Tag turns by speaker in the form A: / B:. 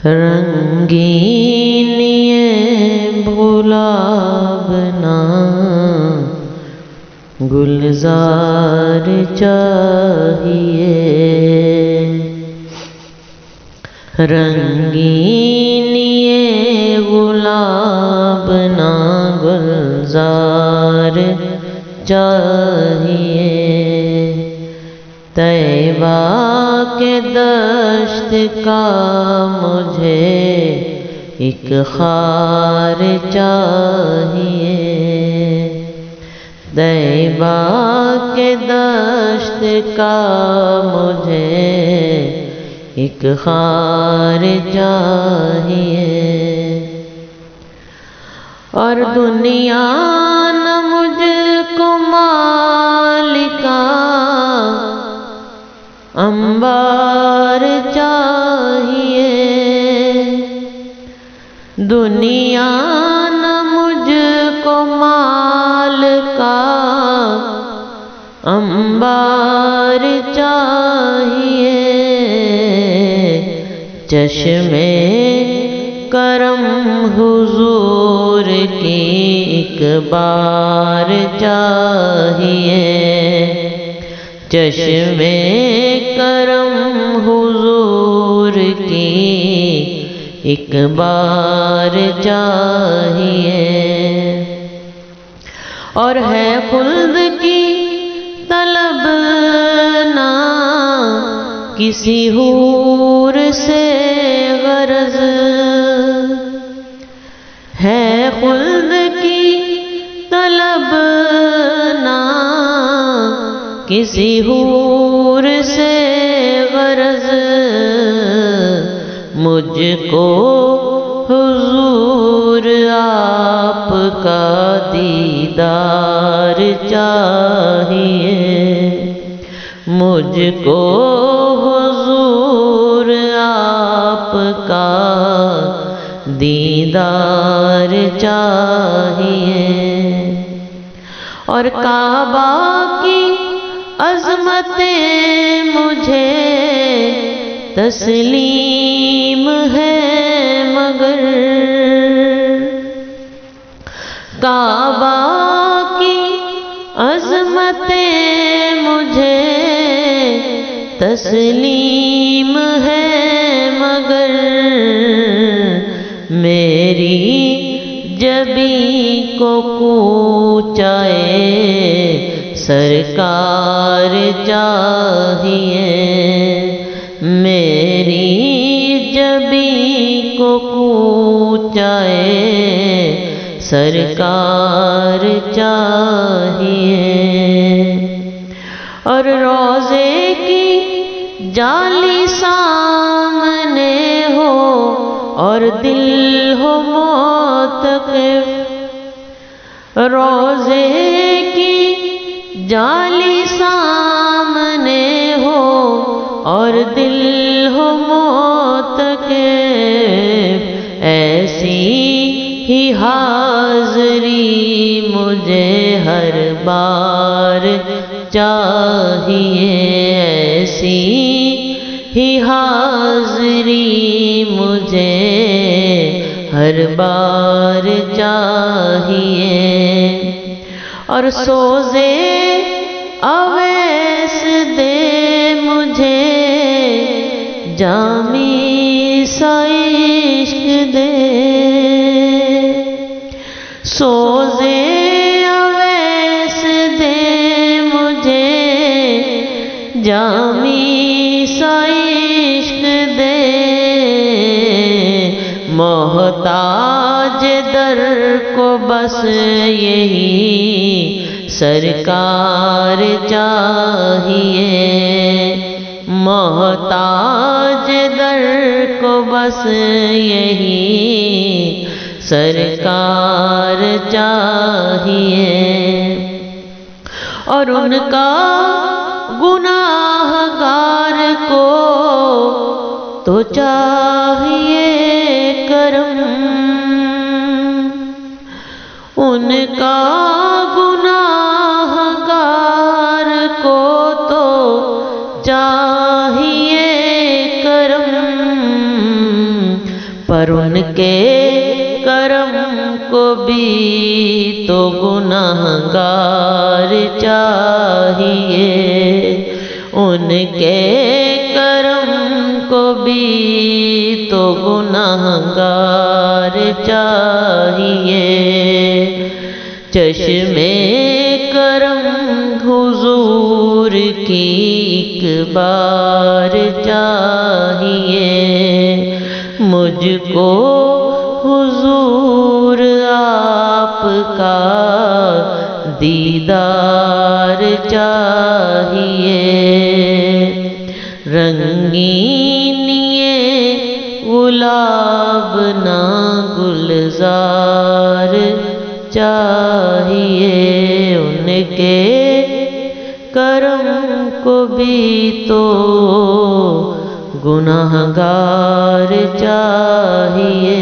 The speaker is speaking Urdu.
A: رنگین یہ گلابنا گلزار چاہیے، رنگین یہ گلابنا گلزار چاہیے، طیبہ کے دشت کا مجھے ایک خار چاہیے، طیبہ کے دشت کا مجھے ایک خار چاہیے، اور دنیا نہ مجھ کو مالکا انبار چاہیے، دنیا نہ مجھ کو مال کا انبار چاہیے، چشمے کرم حضور کی ایک بار چاہیے، چشمے کرم حضور کی ایک بار چاہیے، اور ہے خلد کی طلب نہ کسی حور سے غرض، ہے خلد کی طلب نہ کسی حور سے غرض، مجھ کو حضور آپ کا دیدار چاہیے، مجھ کو حضور آپ کا دیدار چاہیے، اور کعبہ کی عظمتیں مجھے تسلیم ہے مگر، کعبہ کی عظمتیں مجھے تسلیم ہے مگر، میری جبیں کو کوچائے سرکار چاہیے، میری جبیں کو کوچائے سرکار چاہیے، اور روضے کی جالی سامنے ہو اور دل ہو معتکف، روضے کی جالی سامنے ہو اور دل ہو معتکف، ایسی ہی حاضری مجھے ہر بار چاہیے، ایسی ہی حاضری مجھے ہر بار چاہیے، اور سوزے اویس دے مجھے جامی سا عشق دے، سوزے اویس دے مجھے جامی سا عشق دے، محتاج در کو بس یہی سرکار چاہیے، محتاج در کو بس یہی سرکار چاہیے، اور ان کا گناہ گار کو تو چاہیے کرم، ان کا گناہ گار کو تو چاہیے کرم، پر ان کے کرم کو بھی تو گناہگار چاہیے، ان کے کرم کو بھی تو گناہگار چاہیے۔ چشمے کرم حضور کی ایک بار چاہیے، مجھ کو حضور آپ کا دیدار چاہیے۔ رنگین یہ گلاب نہ گلزار چاہیے، ان کے کرم کو بھی تو گناہگار چاہیے۔